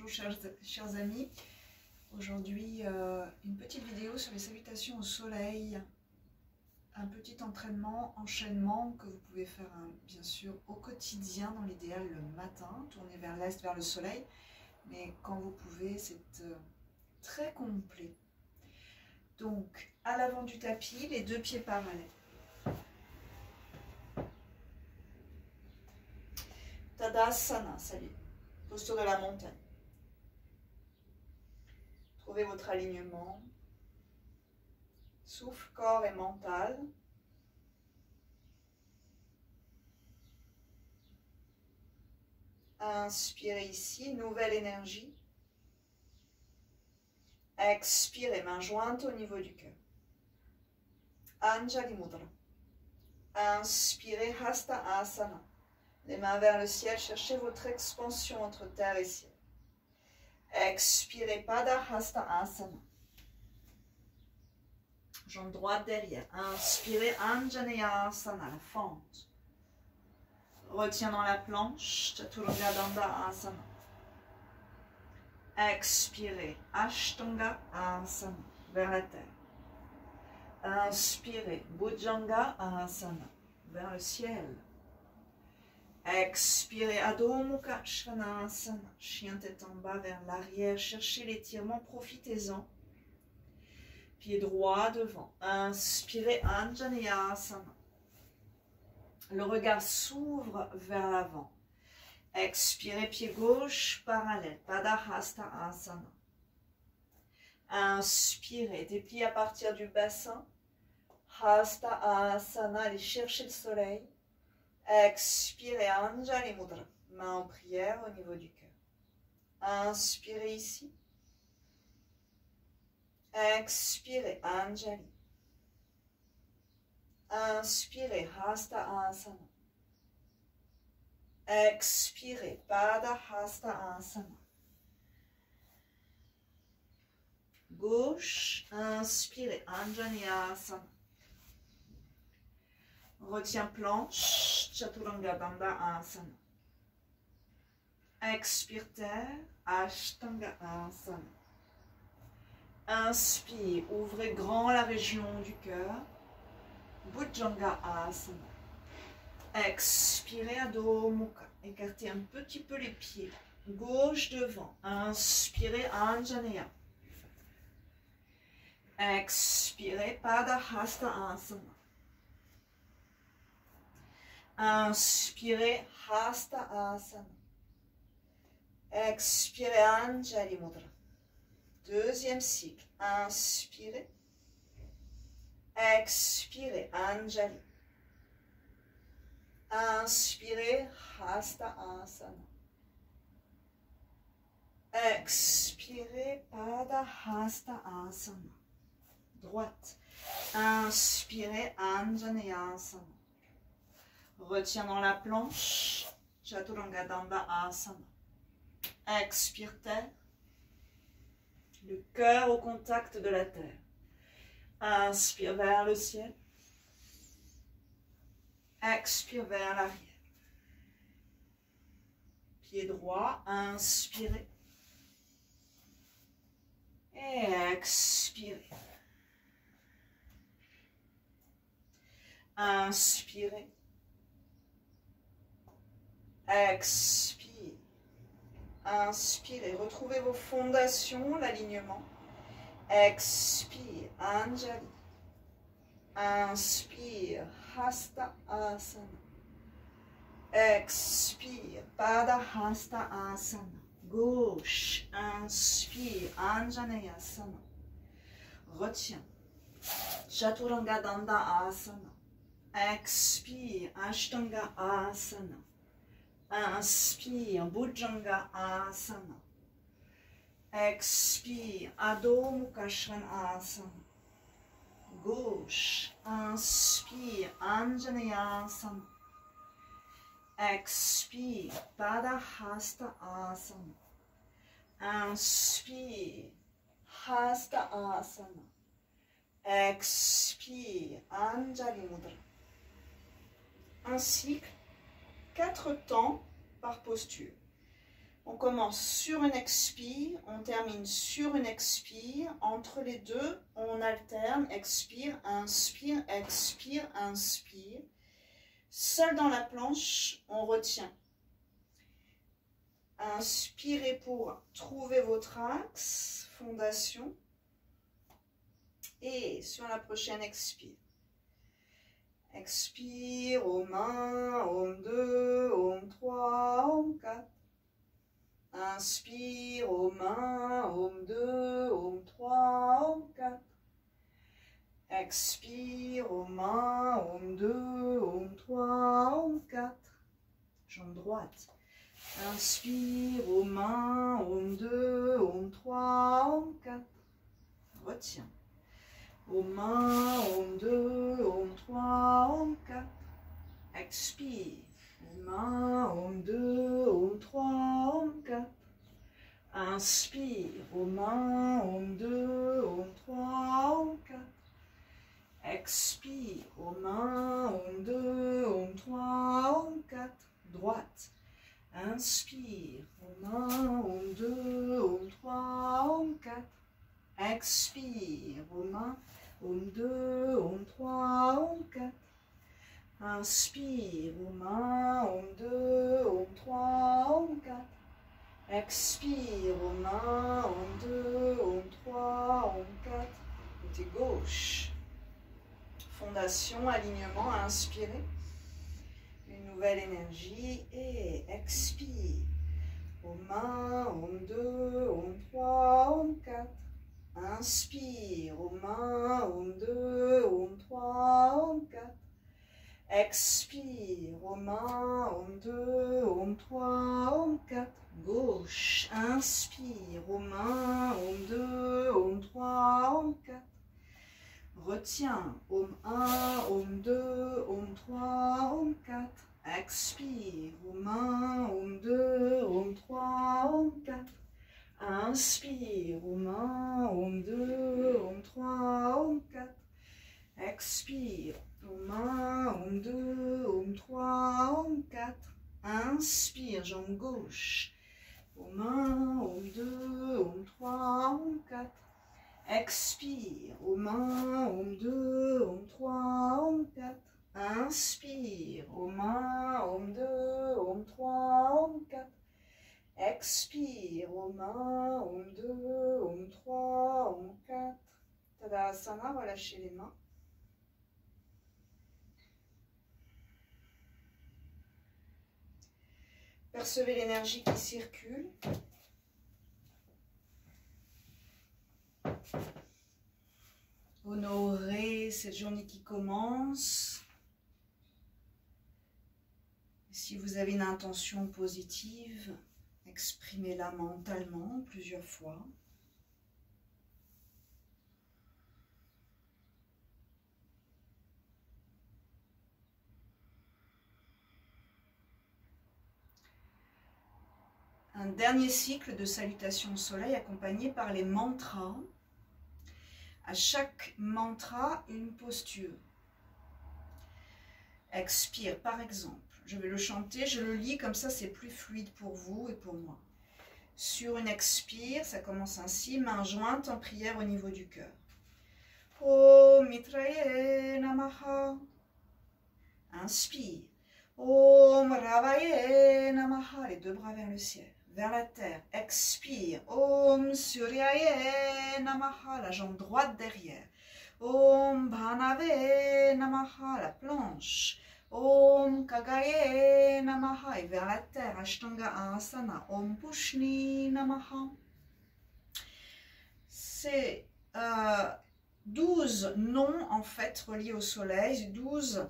Bonjour chers amis, aujourd'hui une petite vidéo sur les salutations au soleil, un petit enchaînement que vous pouvez faire bien sûr au quotidien, dans l'idéal le matin, tourner vers l'est, vers le soleil, mais quand vous pouvez c'est très complet. Donc à l'avant du tapis, les deux pieds parallèles. Tadasana, salut, posture de la montagne. Trouvez votre alignement, souffle, corps et mental. Inspirez ici, nouvelle énergie. Expirez, mains jointes au niveau du cœur. Anjali Mudra. Inspirez, Hasta Asana. Les mains vers le ciel, cherchez votre expansion entre terre et ciel. Expirez, Pada Hasta Asana. Jambe droite derrière. Inspirez, Anjaneya Asana, la fente. Retiens dans la planche, Chaturanga Danda Asana. Expirez, Ashtanga Asana, vers la terre. Inspirez, Bhujanga Asana, vers le ciel. Expirez, Adho Mukha Svanasana, chien tête en bas vers l'arrière. Cherchez l'étirement, profitez-en. Pied droit devant. Inspirez, Anjaneyasana. Le regard s'ouvre vers l'avant. Expirez, pied gauche parallèle. Padahasta Asana. Inspirez, dépliez à partir du bassin. Hasta Asana, allez chercher le soleil. Expirez, Anjali Mudra. Main en prière au niveau du cœur. Inspirez ici. Expirez, Anjali. Inspirez, Hasta Asana. Expirez, Pada Hasta Asana. Gauche, inspirez, Anjaneyasana. Retiens planche, Chaturanga Danda Asana. Expire terre, Ashtanga Asana. Inspire, ouvrez grand la région du cœur, Bhujanga Asana. Expirez, Adho Mukha. Écartez un petit peu les pieds. Gauche devant. Inspirez, Anjaneya. Expirez, Pada Hasta Asana. Inspirez, Hasta Asana. Expirez, Anjali Mudra. Deuxième cycle. Inspirez. Expirez, Anjali. Inspirez, Hasta Asana. Expirez, Pada Hasta Asana. Droite. Inspirez, Anjaneyasana. Retiens dans la planche. Chaturanga Danda Asana. Expire terre. Le cœur au contact de la terre. Inspire vers le ciel. Expire vers l'arrière. Pied droit, inspirez. Et expirez. Inspirez. Expire. Inspirez. Retrouvez vos fondations, l'alignement. Expire. Anjali. Inspire. Hasta Asana. Expire. Pada Hasta Asana. Gauche. Inspire. Anjaneyasana. Retiens. Chaturanga Danda Asana. Expire. Ashtanga Asana. Inspire. Bhujanga Asana. Expire. Adho Mukha Svanasana. Gauche. Inspire. Anjaneyasana. Expire. Pada Hasta Asana. Inspire. Hasta Asana. Expire. Anjali Mudra. Un cycle, 4 temps par posture. On commence sur une expire, on termine sur une expire. Entre les deux, on alterne, expire, inspire, expire, inspire. Seul dans la planche, on retient. Inspirez pour trouver votre axe, fondation. Et sur la prochaine expire. Expire, Om 1, Om 2, Om 3, Om 4. Inspire, Om 1, Om 2, Om 3, Om 4. Expire, Om 1, Om 2, Om 3, Om 4. Jambe droite. Inspire, Om 1, Om 2, Om 3, Om 4. Retiens. Om 1, Om 2, Om 3, Om 4. Expire. Om 1, Om 2, Om 3, Om 4. Inspire. Om 1, Om 2, Om 3, Om 4. Expire. Om 1, Om 2, Om 3, Om 4. Droite. Inspire. Om 1, Om 2, Om 3, Om 4. Expire. Om 1, Om 2, Om 3, Om 4. Inspire. Om 1, Om 2, Om 3, Om 4. Expire. Om 1, Om 2, Om 3, Om 4. Côté gauche. Fondation, alignement, inspirez. Une nouvelle énergie et expire. Om 1, Om 2, Om 3, Om 4. Inspire. Om 1, Om 2, Om 3, Om 4. Expire. Om 1, Om 2, Om 3, Om 4. Gauche. Inspire. Om 1, Om 2, Om 3, Om 4. Retiens. Om 1, Om 2, Om 3, Om 4. Expire. Om 1, Om 2, Om 3, Om 4. Inspire. Om 1, Om 2, Om 3, Om 4. Expire. Om 1, Om 2, Om 3, Om 4. Inspire. Jambe gauche. Om 1, Om 2, Om 3, Om 4. Expire. Om 1, Om 2, Om 3, Om 4. Inspire. Om 1, Om 2, Om 3, Om 4. Expire. Om 1, Om 2, Om 3, Om 4. Tadasana, relâchez les mains. Percevez l'énergie qui circule. Honorez cette journée qui commence. Si vous avez une intention positive, exprimez-la mentalement plusieurs fois. Un dernier cycle de salutations au soleil accompagné par les mantras. À chaque mantra, une posture. Expire, par exemple. Je vais le chanter, je le lis, comme ça c'est plus fluide pour vous et pour moi. Sur une expire, ça commence ainsi, main jointe en prière au niveau du cœur. Om Mitraye Namaha. Inspire. Om Ravaye Namaha. Les deux bras vers le ciel, vers la terre. Expire. Om Suryaye Namaha. La jambe droite derrière. Om Bhanave Namaha. La planche. Om Kagaye Namaha. Et vers la terre. Ashtanga Asana. Om Pushni Namaha. C'est 12 noms en fait reliés au soleil. 12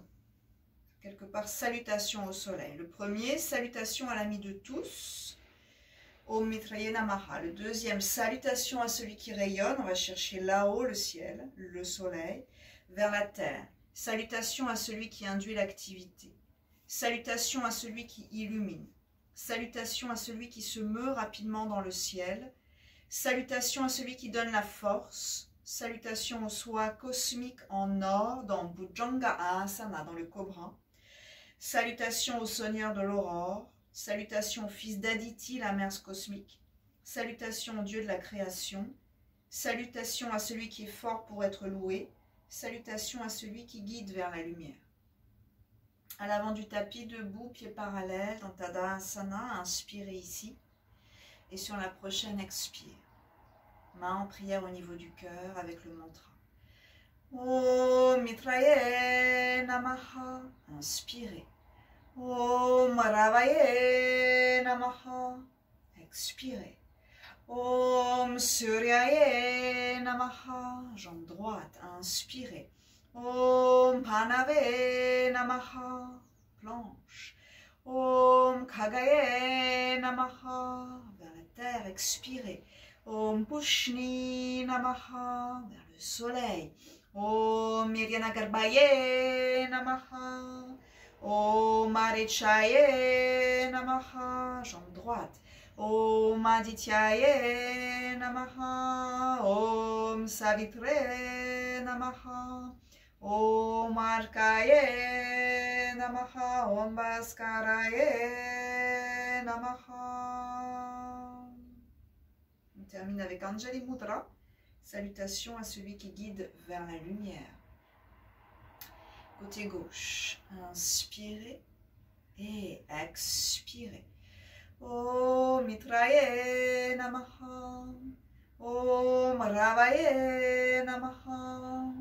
quelque part salutations au soleil. Le premier, salutation à l'ami de tous. Om Mitraye Namaha. Le deuxième, salutation à celui qui rayonne. On va chercher là-haut le ciel, le soleil, vers la terre. Salutation à celui qui induit l'activité. Salutation à celui qui illumine. Salutation à celui qui se meut rapidement dans le ciel. Salutation à celui qui donne la force. Salutation au soi cosmique en or dans Bhujanga Asana, dans le cobra. Salutation au seigneur de l'aurore. Salutations au fils d'Aditi, la mère cosmique. Salutations au Dieu de la création. Salutations à celui qui est fort pour être loué. Salutations à celui qui guide vers la lumière. À l'avant du tapis, debout, pieds parallèles, dans Tadasana, inspirez ici. Et sur la prochaine, expire. Main en prière au niveau du cœur avec le mantra. Om Mitraye Namaha. Inspirez. Om Ravaye Namaha. Expirez. Om Suryaye Namaha. Jambe droite. Inspirez. Om Panave Namaha. Planche. Om Kagaye Namaha. Vers la terre. Expirez. Om Pushni Namaha. Vers le soleil. Om Miryanagarbhaye Namaha. Om Marichaye Namaha. Jambe droite. Om Adityaye Namaha. Om Savitre Namaha. Om Arkaye Namaha. Om Bhaskaraye Namaha. On termine avec Anjali Mudra. Salutations à celui qui guide vers la lumière. Côté gauche, inspirez et expirez. Om Mitraye Namaha. Om Ravaye Namaha.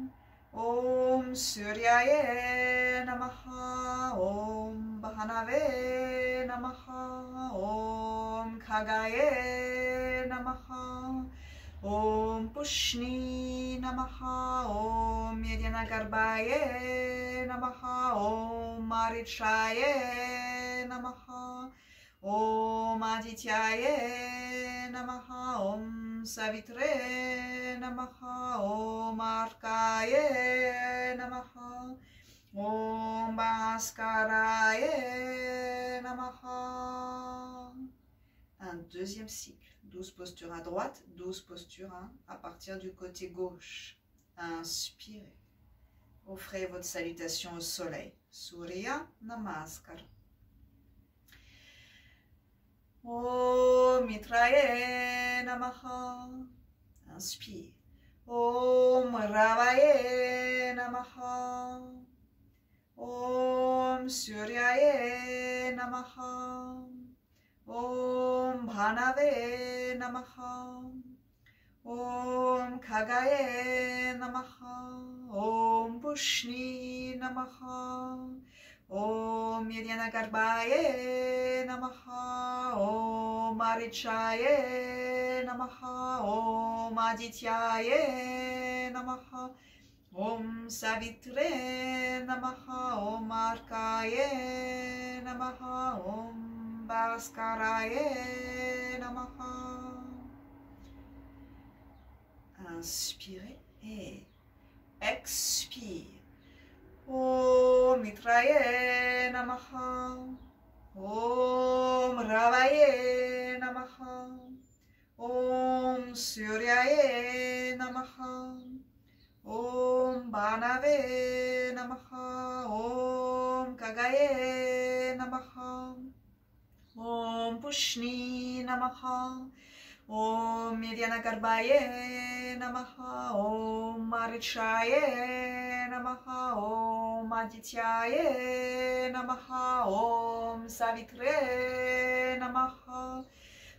Om Suryaye Namaha. Om Bhanave Namaha. Om Kagaye Namaha. Om Pushni Namaha. Om Miryanagarbhaye Namaha. Om Marichaye Namaha. Om Adityaye Namaha. Om Savitre Namaha. Om Arkaye Namaha. Om Bhaskaraye Namaha. Un deuxième cycle. 12 postures à droite, 12 postures à partir du côté gauche. Inspirez. Offrez votre salutation au soleil. Surya Namaskar. Om Mitraye Namaha. Inspire. Om Ravaye Namaha. Om Suryaye Namaha. Om Bhanave Namaha. Om Kagaye Namaha. Om Pushni Namaha. Om Miryanagarbhaye Namaha. Om Marichaye Namaha. Om Adityaye Namaha. Om Savitre Namaha. Om Arkaye Namaha. Om Bhaskaraye Namaha. Inspirez et expire. Om Mitraye Namaha. Om Ravaye Namaha. Om Suryaye Namaha. Om Bhanave Namaha. Om Kagaye Namaha. Om Pushni Namaha. Om Miryanagarbhaye Namaha. Om Marichaye Namaha. Om Adityaye Namaha. Om Savitre Namaha.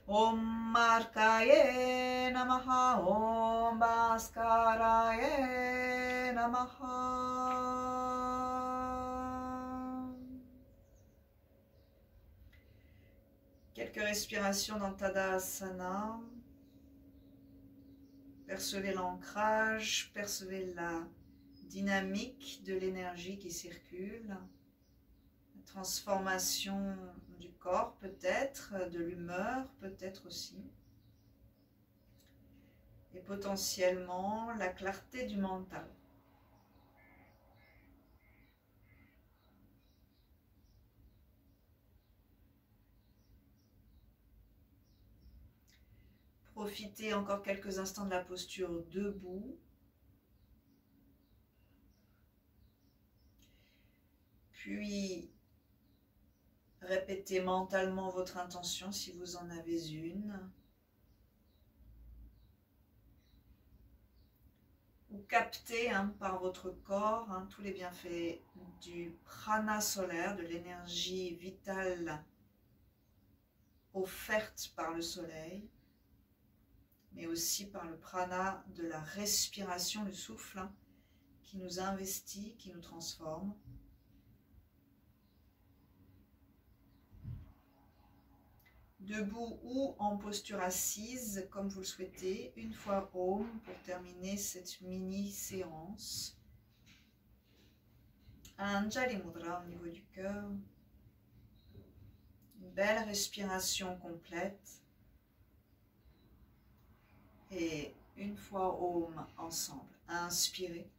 Om Arkaye Namaha. Om Bhaskaraye Namaha. Quelques respirations dans Tadasana. Percevez l'ancrage, percevez la dynamique de l'énergie qui circule. La transformation du corps peut-être, de l'humeur peut-être aussi. Et potentiellement la clarté du mental. Profitez encore quelques instants de la posture debout. Puis Répétez mentalement votre intention si vous en avez une. Ou captez par votre corps tous les bienfaits du prana solaire, de l'énergie vitale offerte par le soleil, mais aussi par le prana de la respiration, le souffle qui nous investit, qui nous transforme. Debout ou en posture assise, comme vous le souhaitez, une fois Om pour terminer cette mini-séance. Anjali Mudra au niveau du cœur. Une belle respiration complète. Et une fois Om ensemble, inspirez.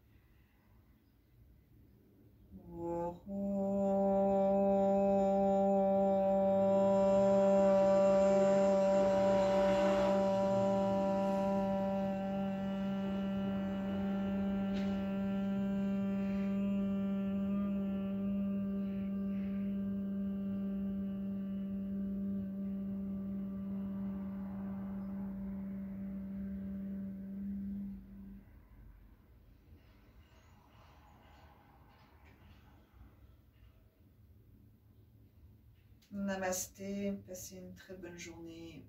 Namasté, passez une très bonne journée.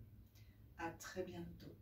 À très bientôt.